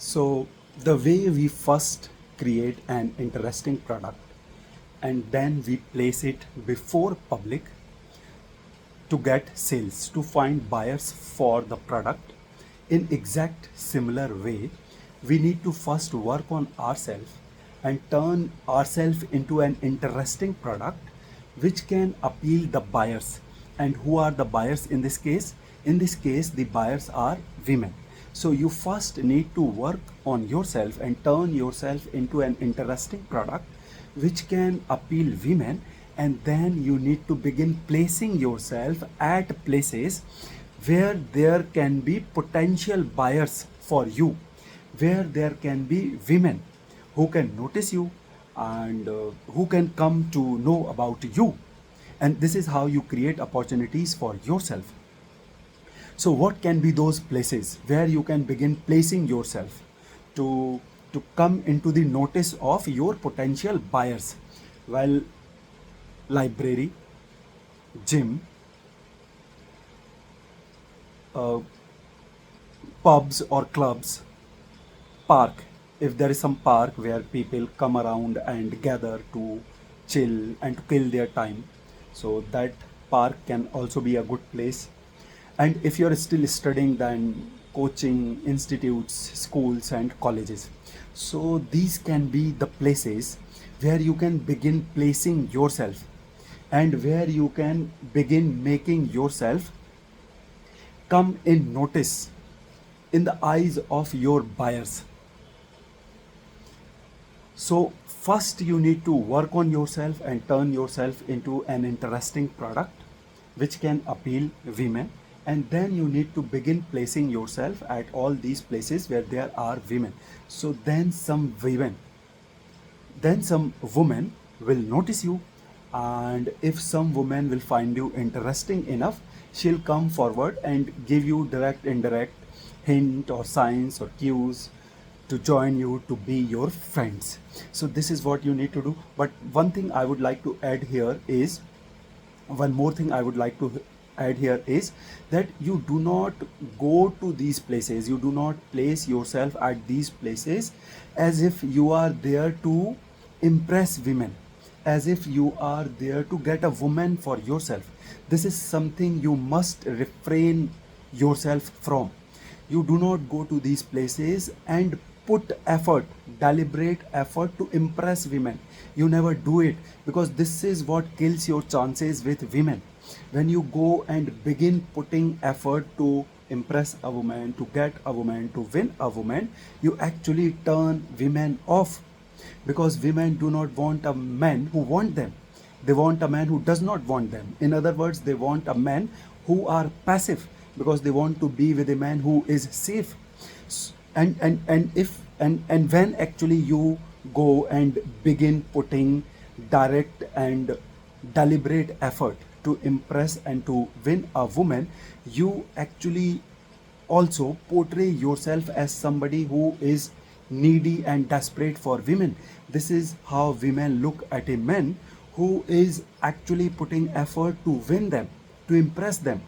So, the way we first create an interesting product and then we place it before public to get sales, to find buyers for the product, in exact similar way, we need to first work on ourselves and turn ourselves into an interesting product which can appeal the buyers. And who are the buyers in this case? In this case, the buyers are women. So you first need to work on yourself and turn yourself into an interesting product which can appeal women, and then you need to begin placing yourself at places where there can be potential buyers for you, where there can be women who can notice you and who can come to know about you. And this is how you create opportunities for yourself. So what can be those places where you can begin placing yourself to come into the notice of your potential buyers? Well, library, gym, uh, pubs or clubs, park. If there is some park where people come around and gather to chill and to kill their time, so that park can also be a good place. And if you're still studying, then coaching institutes, schools, and colleges. So these can be the places where you can begin placing yourself and where you can begin making yourself come in notice in the eyes of your buyers. So first you need to work on yourself and turn yourself into an interesting product which can appeal women, and then you need to begin placing yourself at all these places where there are women. So then some woman will notice you, and if some woman will find you interesting enough, she'll come forward and give you direct indirect hint or signs or cues to join you, to be your friends. So this is what you need to do. But one thing I would like to add here is one more thing I would like to add here is that you do not go to these places, you do not place yourself at these places as if you are there to impress women, as if you are there to get a woman for yourself. This is something you must refrain yourself from. You do not go to these places and put effort, deliberate effort to impress women. You never do it, because this is what kills your chances with women. When you go and begin putting effort to impress a woman, to get a woman, to win a woman, you actually turn women off, because women do not want a man who want them. They want a man who does not want them. In other words, they want a man who are passive, because they want to be with a man who is safe. And when actually you go and begin putting direct and deliberate effort to impress and to win a woman, you actually also portray yourself as somebody who is needy and desperate for women. This is how women look at a man who is actually putting effort to win them, to impress them.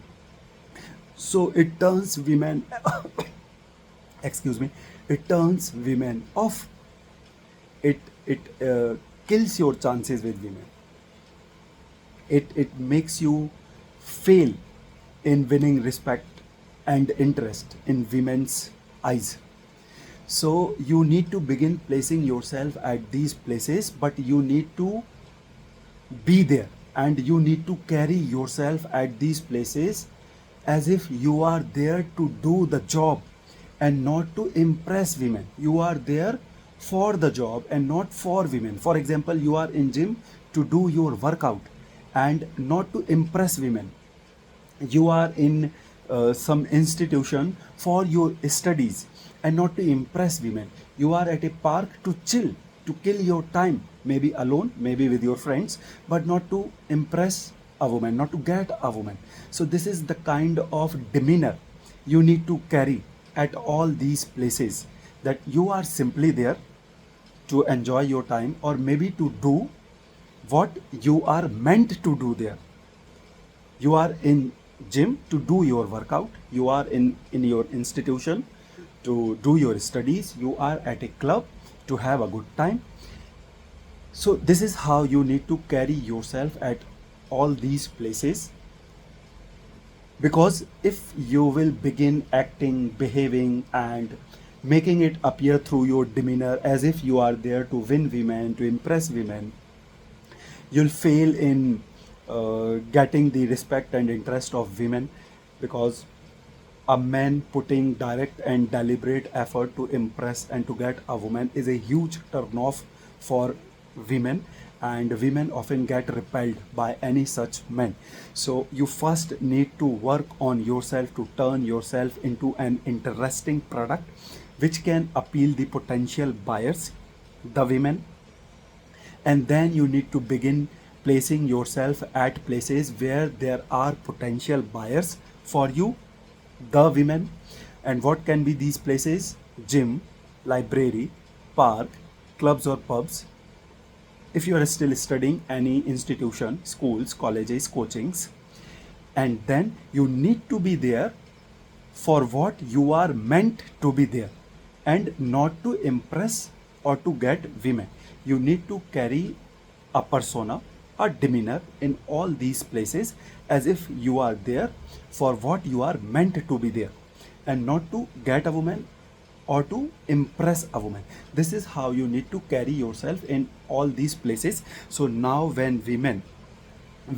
So it turns women excuse me, it turns women off. It kills your chances with women. It makes you fail in winning respect and interest in women's eyes. So you need to begin placing yourself at these places, but you need to be there and you need to carry yourself at these places as if you are there to do the job and not to impress women. You are there for the job and not for women. For example, you are in gym to do your workout and not to impress women. You are in some institution for your studies and not to impress women. You are at a park to chill, to kill your time, maybe alone, maybe with your friends, but not to impress a woman, not to get a woman. So this is the kind of demeanor you need to carry at all these places, that you are simply there to enjoy your time, or maybe to do what you are meant to do there. You are in gym to do your workout, you are in your institution to do your studies, you are at a club to have a good time. So this is how you need to carry yourself at all these places, because if you will begin acting, behaving, and making it appear through your demeanor as if you are there to win women, to impress women, you'll fail in getting the respect and interest of women, because a man putting direct and deliberate effort to impress and to get a woman is a huge turn off for women, and women often get repelled by any such men. So you first need to work on yourself to turn yourself into an interesting product which can appeal the potential buyers, the women. And then you need to begin placing yourself at places where there are potential buyers for you, the women. And what can be these places? Gym, library, park, clubs or pubs. If you are still studying, any institution, schools, colleges, coachings. And then you need to be there for what you are meant to be there, and not to impress or to get women. You need to carry a persona, a demeanor in all these places as if you are there for what you are meant to be there, and not to get a woman or to impress a woman. This is how you need to carry yourself in all these places. So now when women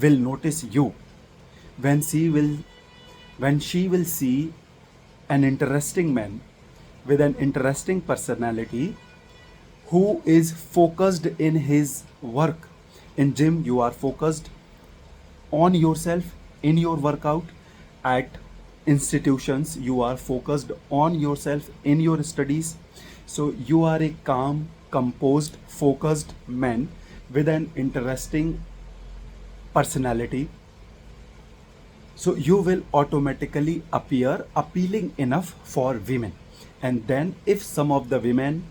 will notice you, when she will see an interesting man with an interesting personality who is focused in his work. In gym, you are focused on yourself in your workout. At institutions, you are focused on yourself in your studies. So you are a calm, composed, focused man with an interesting personality. So you will automatically appear appealing enough for women. And then if some of the women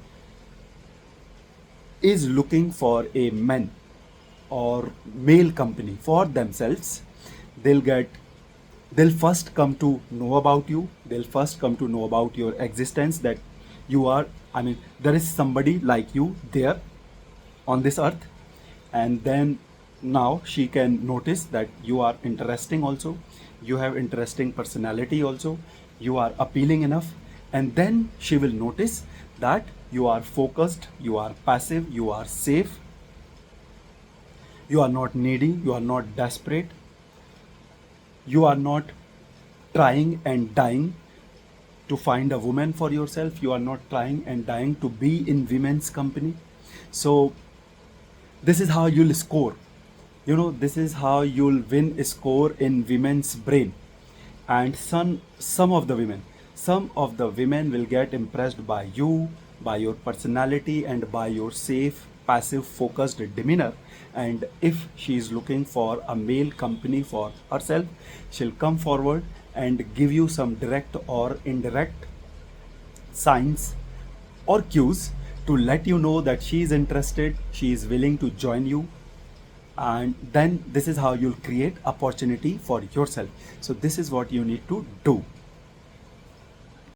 is looking for a man or male company for themselves, they'll get they'll first come to know about you. They'll first come to know about your existence, that you are, I mean, there is somebody like you there on this earth. And then now she can notice that you are interesting also, you have interesting personality also, you are appealing enough. And then she will notice that you are focused, you are passive, you are safe, you are not needy, you are not desperate, you are not trying and dying to find a woman for yourself, you are not trying and dying to be in women's company. So this is how you'll score. This is how you'll win a score in women's brain. And some of the women will get impressed by you, by your personality, and by your safe, passive, focused demeanor. And if she is looking for a male company for herself, she'll come forward and give you some direct or indirect signs or cues to let you know that she is interested, she is willing to join you. And then this is how you'll create opportunity for yourself. So this is what you need to do.